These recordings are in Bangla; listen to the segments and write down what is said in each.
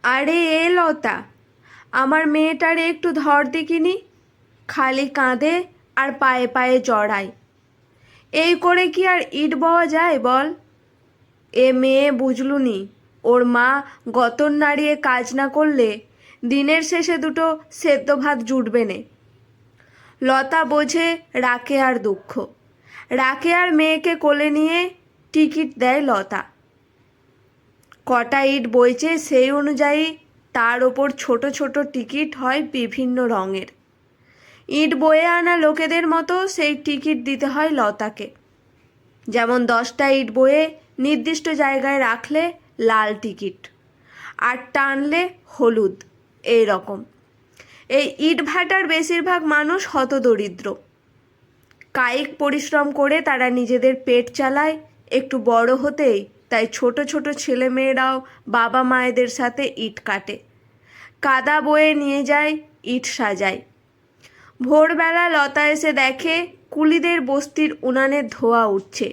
আরে এ লতা, আমার মেয়েটারে একটু ধর দেখিনি। খালি কাঁদে আর পায়ে পায়ে জড়ায়। এই করে কি আর ইট বওয়া যায় বল? এ মেয়ে বুঝলুনি, ওর মা গতর নাড়িয়ে কাজ না করলে দিনের শেষে দুটো সেদ্ধ ভাত জুটবে নে। লতা বোঝে রাকে আর দুঃখ। রাকে আর মেয়েকে কোলে নিয়ে টিকিট দেয় লতা। কটা ইট বইছে সেই অনুযায়ী তার ওপর ছোট ছোট টিকিট হয় বিভিন্ন রঙের। ইট বয়ে আনা লোকেদের মতো সেই টিকিট দিতে হয় লতাকে। যেমন 10টা ইট বয়ে নির্দিষ্ট জায়গায় রাখলে লাল টিকিট, আর টানলে হলুদ, এই রকম। এই ইট ভাটার বেশিরভাগ মানুষ হতদরিদ্র। কায়িক পরিশ্রম করে তারা নিজেদের পেট চালায়। একটু বড় হতেই তাই ছোট ছোট ছেলেমেয়েরাও বাবা মায়েদের সাথে ইট কাটে, কাদা বয়ে নিয়ে যায়, ইট সাজায়। ভোরবেলা লতা এসে দেখে কুলিদের বস্তির উনানের ধোঁয়া উঠছে।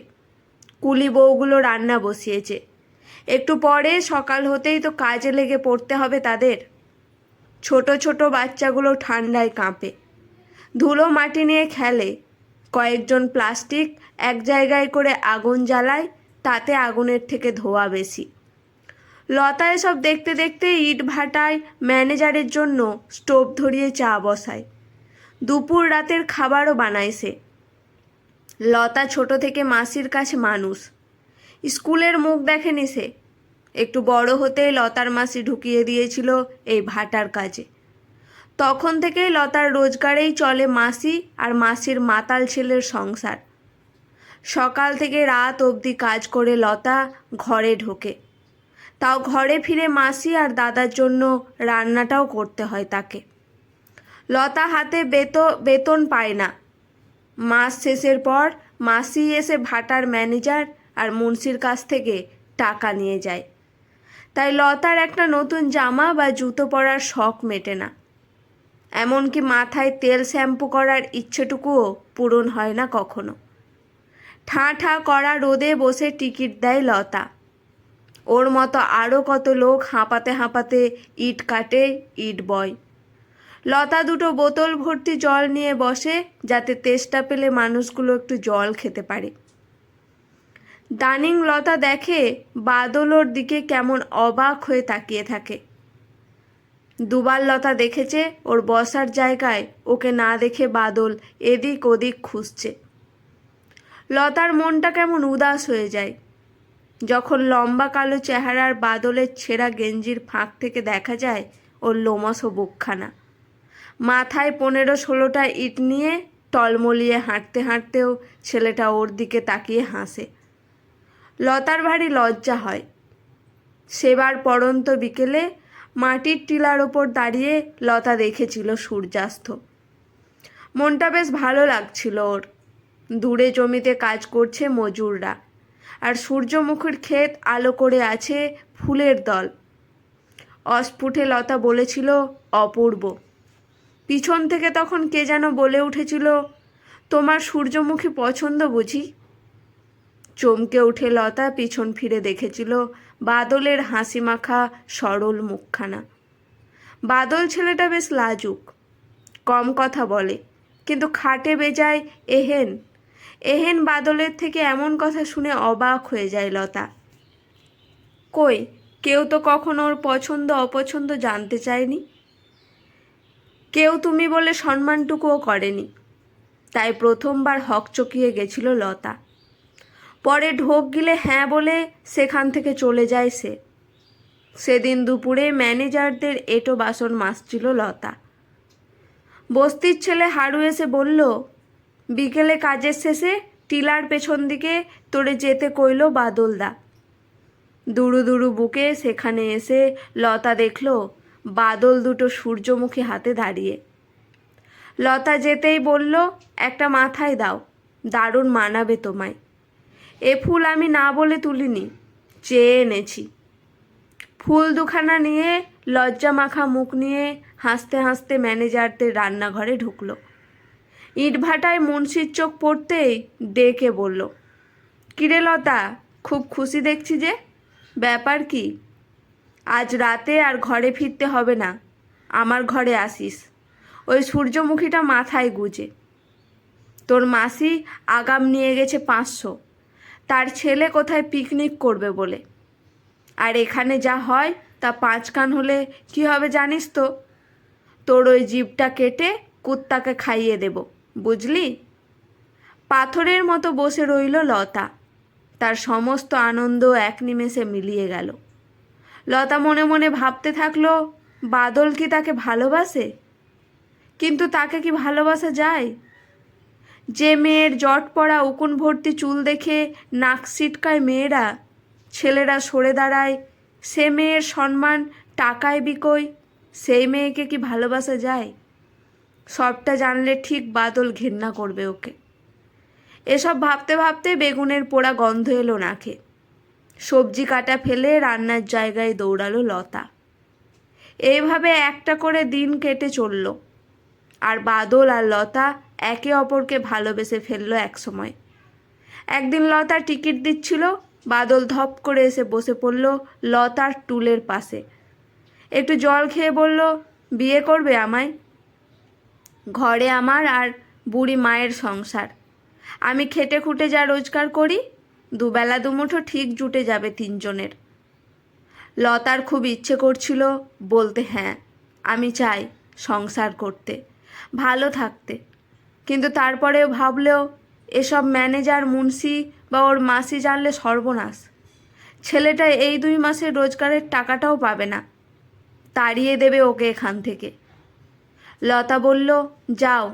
কুলি বউগুলো রান্না বসিয়েছে। একটু পরে সকাল হতেই তো কাজে লেগে পড়তে হবে তাদের। ছোট ছোট বাচ্চাগুলো ঠান্ডায় কাঁপে, ধুলো মাটি নিয়ে খেলে। কয়েকজন প্লাস্টিক এক জায়গায় করে আগুন জ্বালায়, তাতে আগুনের থেকে ধোঁয়া বেশি। লতা এসব দেখতে দেখতে ইট ভাটায় ম্যানেজারের জন্য স্টোভ ধরিয়ে চা বসায়। দুপুর রাতের খাবারও বানায় সে। লতা ছোট থেকে মাসির কাছে মানুষ, স্কুলের মুখ দেখেনি সে। একটু বড় হতেই লতার মাসি ঢুকিয়ে দিয়েছিল এই ভাটার কাজে। তখন থেকেই লতার রোজগারেই চলে মাসি আর মাসির মাতাল ছেলের সংসার। সকাল থেকে রাত অবধি কাজ করে লতা ঘরে ঢোকে। তাও ঘরে ফিরে মাসি আর দাদার জন্য রান্নাটাও করতে হয় তাকে। লতা হাতে বেতন পায় না। মাস শেষের পর মাসি এসে ভাটার ম্যানেজার আর মুন্সির কাছ থেকে টাকা নিয়ে যায়। তাই লতার একটা নতুন জামা বা জুতো পরার শখ মেটে না। এমনকি মাথায় তেল শ্যাম্পু করার ইচ্ছেটুকুও পূরণ হয় না কখনো। ঠাঁ ঠাঁ করা রোদে বসে টিকিট দেয় লতা। ওর মতো আরও কত লোক হাঁপাতে হাঁপাতে ইট কাটে, ইট বয়। লতা দুটো বোতল ভর্তি জল নিয়ে বসে, যাতে তেষ্টা পেলে মানুষগুলো একটু জল খেতে পারে। দানিং লতা দেখে বাদল ওর দিকে কেমন অবাক হয়ে তাকিয়ে থাকে। দুবার লতা দেখেছে ওর বসার জায়গায় ওকে না দেখে বাদল এদিক ওদিক খুঁজছে। লতার মনটা কেমন উদাস হয়ে যায় যখন লম্বা কালো চেহারার বাদলের ছেঁড়া গেঞ্জির ফাঁক থেকে দেখা যায় ওর লোমশ বুকখানা। মাথায় 15-16টা ইট নিয়ে টলমলিয়ে হাঁটতে হাঁটতেও ছেলেটা ওর দিকে তাকিয়ে হাসে। লতার ভারী লজ্জা হয়। সেবার পড়ন্ত বিকেলে মাটির টিলার ওপর দাঁড়িয়ে লতা দেখেছিল সূর্যাস্ত। মনটা বেশ ভালো লাগছিল ওর। দূরে জমিতে কাজ করছে মজুররা, আর সূর্যমুখীর ক্ষেত আলো করে আছে ফুলের দল। অস্ফুটে লতা বলেছিল, অপূর্ব। পিছন থেকে তখন কে যেন বলে উঠেছিল, তোমার সূর্যমুখী পছন্দ বুঝি? চমকে উঠে লতা পিছন ফিরে দেখেছিল বাদলের হাসি মাখা সরল মুখখানা। বাদল ছেলেটা বেশ লাজুক, কম কথা বলে, কিন্তু খাটে বেজায় এহেন। এহেন বাদলের থেকে এমন কথা শুনে অবাক হয়ে যায় লতা। কই, কেউ তো কখনো ওর পছন্দ অপছন্দ জানতে চায়নি। কেউ তুমি বলে সম্মানটুকুও করেনি। তাই প্রথমবার হকচকিয়ে গেছিল লতা। পরে ঢোক গিলে হ্যাঁ বলে সেখান থেকে চলে যায় সে। সেদিন দুপুরে ম্যানেজারদের এঁটো বাসন মাজছিল লতা। বস্তির ছেলে হারু এসে বলল, বিকেলে কাজের শেষে টিলার পেছন দিকে তোরে যেতে কইল বাদলদা। দুরু দুরু বুকে সেখানে এসে লতা দেখল বাদল দুটো সূর্যমুখী হাতে দাঁড়িয়ে। লতা যেতেই বলল, একটা মাথায় দাও, দারুণ মানাবে তোমায়। এ ফুল আমি না বলে তুলিনি, চেয়ে এনেছি। ফুল দুখানা নিয়ে লজ্জা মাখা মুখ নিয়ে হাসতে হাসতে ম্যানেজারদের রান্নাঘরে ঢুকলো। ইটভাটায় মুন্সির চোখ পড়তেই ডেকে বলল, কিরে লতা, খুব খুশি দেখছি যে, ব্যাপার কি? আজ রাতে আর ঘরে ফিরতে হবে না, আমার ঘরে আসিস, ওই সূর্যমুখীটা মাথায় গুজে। তোর মাসি আগাম নিয়ে গেছে 500, তার ছেলে কোথায় পিকনিক করবে বলে। আর এখানে যা হয় তা 5 কান হলে কি হবে জানিস তো? তোর ওই জিভটা কেটে কুত্তাকে খাইয়ে দেব, বুঝলি? পাথরের মতো বসে রইল লতা। তার সমস্ত আনন্দ এক নিমেষে মিলিয়ে গেল। লতা মনে মনে ভাবতে থাকলো, বাদল কি তাকে ভালোবাসে? কিন্তু তাকে কি ভালোবাসা যায়? যে মেয়ের জট পড়া উকুন ভর্তি চুল দেখে নাক সিটকায় মেয়েরা, ছেলেরা সরে দাঁড়ায়, সে মেয়ের সম্মান টাকায় বিকোয়, সেই মেয়েকে কি ভালোবাসা যায়? সবটা জানলে ঠিক বাদল ঘেন্না করবে ওকে। এসব ভাবতে ভাবতে বেগুনের পোড়া গন্ধ এলো নাকে। সবজি কাটা ফেলে রান্নার জায়গায় দৌড়ালো লতা। এইভাবে একটা করে দিন কেটে চলল। আর বাদল আর লতা একে অপরকে ভালোবেসে ফেললো একসময়। একদিন লতা টিকিট দিচ্ছিল, বাদল ধপ করে এসে বসে পড়ল লতার টুলের পাশে। একটু জল খেয়ে বলল, বিয়ে করবে আমায়? ঘরে আমার আর বুড়ি মায়ের সংসার। আমি খেটে খুঁটে যা রোজগার করি, দুবেলা দুমুঠো ঠিক জুটে যাবে 3 জনের। লতার খুব ইচ্ছে করছিল বলতে, হ্যাঁ আমি চাই সংসার করতে, ভালো থাকতে। কিন্তু তারপরেও ভাবলেও এসব ম্যানেজার মুন্সি বা ওর মাসি জানলে সর্বনাশ। ছেলেটা এই 2 মাসের রোজগারের টাকাটাও পাবে না, তাড়িয়ে দেবে ওকে এখান থেকে। লতা বলল, যাও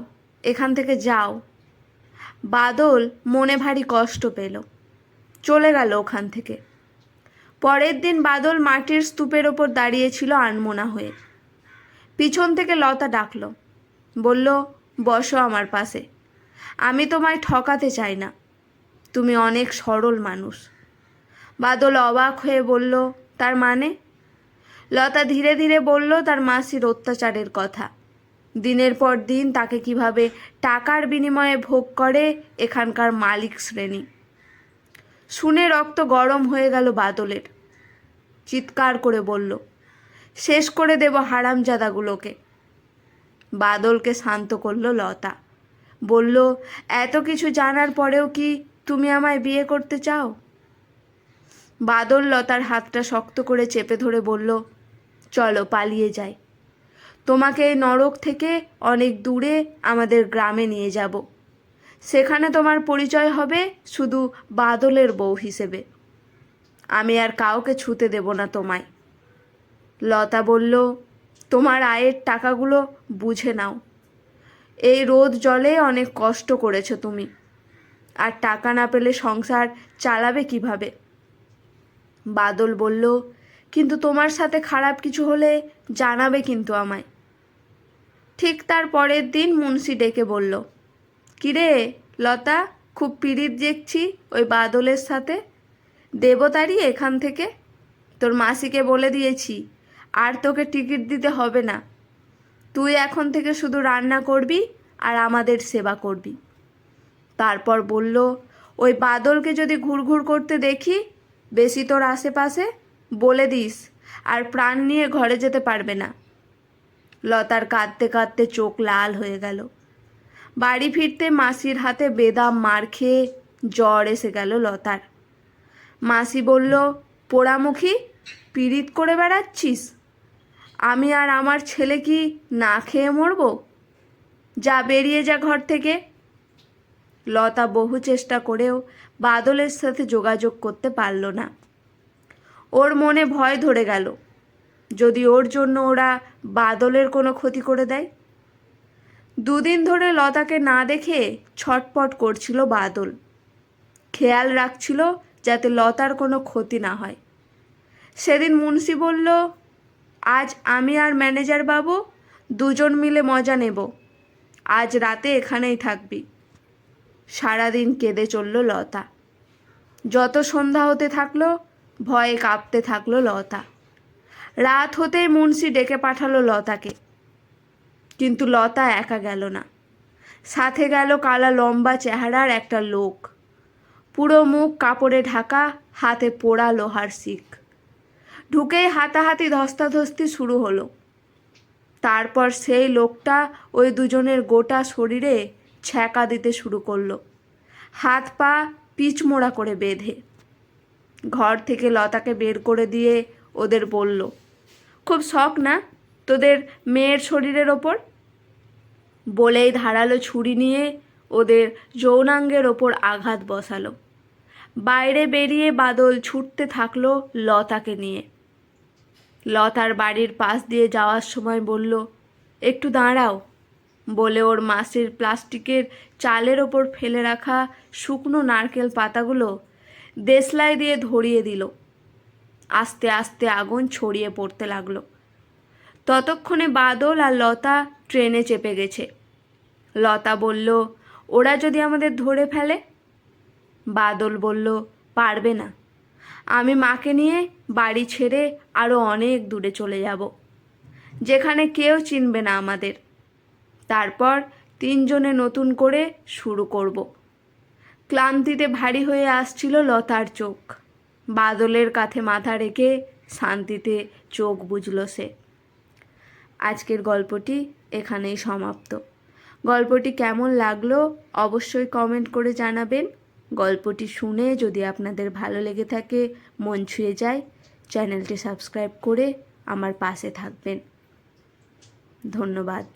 এখান থেকে যাও। বাদল মনে ভারী কষ্ট পেল, চলে গেল ওখান থেকে। পরের দিন বাদল মাটির স্তূপের ওপর দাঁড়িয়েছিল আনমনা হয়ে। পিছন থেকে লতা ডাকলো, বলল, বসো আমার পাশে। আমি তোমায় ঠকাতে চাই না, তুমি অনেক সরল মানুষ। বাদল অবাক হয়ে বলল, তার মানে? লতা ধীরে ধীরে বলল তার মাসির অত্যাচারের কথা, দিনের পর দিন তাকে কিভাবে টাকার বিনিময়ে ভোগ করে এখানকার মালিক শ্রেণী। শুনে রক্ত গরম হয়ে গেল বাদলের। চিৎকার করে বলল, শেষ করে দেব হারামজাদাগুলোকে। বাদলকে শান্ত করল লতা, বলল, এত কিছু জানার পরেও কি তুমি আমায় বিয়ে করতে চাও? বাদল লতার হাতটা শক্ত করে চেপে ধরে বলল, চলো পালিয়ে যাই। তোমাকে এই নরক থেকে অনেক দূরে আমাদের গ্রামে নিয়ে যাব। সেখানে তোমার পরিচয় হবে শুধু বাদলের বউ হিসেবে। আমি আর কাউকে ছুতে দেব না তোমায়। লতা বলল, তোমার আয়ের টাকাগুলো বুঝে নাও। এই রোদ জলে অনেক কষ্ট করেছো তুমি, আর টাকা না পেলে সংসার চালাবে কিভাবে? বাদল বলল, কিন্তু তোমার সাথে খারাপ কিছু হলে জানাবে কিন্তু আমায়। ঠিক তার পরের দিন মুন্সি ডেকে বলল, কিরে লতা, খুব পীড়িত দেখছি ওই বাদলের সাথে, দেব তাড়ি এখান থেকে। তোর মাসিকে বলে দিয়েছি আর তোকে টিকিট দিতে হবে না। তুই এখন থেকে শুধু রান্না করবি আর আমাদের সেবা করবি। তারপর বলল, ওই বাদলকে যদি ঘুরঘুর করতে দেখি বেশি তোর আশেপাশে, বলে দিস আর প্রাণ নিয়ে ঘরে যেতে পারবে না। লতার কাঁদতে কাঁদতে চোখ লাল হয়ে গেল। বাড়ি ফিরতে মাসির হাতে বেদাম মার খেয়ে জ্বর এসে গেল লতার। মাসি বলল, পোড়ামুখী, পীড়িত করে বেড়াচ্ছিস? আমি আর আমার ছেলে কি না খেয়ে মরব? যা বেরিয়ে যা ঘর থেকে। লতা বহু চেষ্টা করেও বাদলের সাথে যোগাযোগ করতে পারল না। ওর মনে ভয় ধরে গেল, যদি ওর জন্য ওরা বাদলের কোনো ক্ষতি করে দেয়। 2 দিন ধরে লতাকে না দেখে ছটপট করছিল বাদল। খেয়াল রাখছিল যাতে লতার কোনো ক্ষতি না হয়। সেদিন মুন্সি বলল, আজ আমি আর ম্যানেজার বাবু 2 জন মিলে মজা নেব, আজ রাতে এখানেই থাকবি। সারাদিন কেঁদে চলল লতা। যত সন্ধ্যা হতে থাকলো ভয়ে কাঁপতে থাকলো লতা। রাত হতেই মুন্সি ডেকে পাঠালো লতাকে। কিন্তু লতা একা গেল না, সাথে গেল কালা লম্বা চেহারার একটা লোক, পুরো মুখ কাপড়ে ঢাকা, হাতে পোড়া লোহার শিক। ঢুকেই হাতাহাতি ধস্তাধস্তি শুরু হলো। তারপর সেই লোকটা ওই দুজনের গোটা শরীরে ছ্যাঁকা দিতে শুরু করলো, হাত পা পিচমোড়া করে বেঁধে। ঘর থেকে লতাকে বের করে দিয়ে ওদের বলল, খুব শখ না তোদের মেয়ের শরীরের ওপর? বলেই ধারালো ছুরি নিয়ে ওদের যৌনাঙ্গের ওপর আঘাত বসালো। বাইরে বেরিয়ে বাদল ছুটতে থাকলো লতাকে নিয়ে। লতার বাড়ির পাশ দিয়ে যাওয়ার সময় বলল, একটু দাঁড়াও, বলে ওর মাসির প্লাস্টিকের চালের ওপর ফেলে রাখা শুকনো নারকেল পাতাগুলো দেশলাই দিয়ে ধরিয়ে দিল। আস্তে আস্তে আগুন ছড়িয়ে পড়তে লাগলো। ততক্ষণে বাদল আর লতা ট্রেনে চেপে গেছে। লতা বলল, ওরা যদি আমাদের ধরে ফেলে? বাদল বলল, পারবে না, আমি মাকে নিয়ে বাড়ি ছেড়ে আরও অনেক দূরে চলে যাব, যেখানে কেউ চিনবে না আমাদের। তারপর তিনজনে নতুন করে শুরু করব। ক্লান্তিতে ভারী হয়ে আসছিল লতার চোখ। বাদলের কাঁধে মাথা রেখে শান্তিতে চোখ বুজল সে। আজকের গল্পটি এখানেই সমাপ্ত। গল্পটি কেমন লাগলো অবশ্যই কমেন্ট করে জানাবেন। গল্পটি শুনে যদি আপনাদের ভালো লেগে থাকে, মন ছুঁয়ে যায়, চ্যানেলটি সাবস্ক্রাইব করে আমার পাশে থাকবেন। ধন্যবাদ।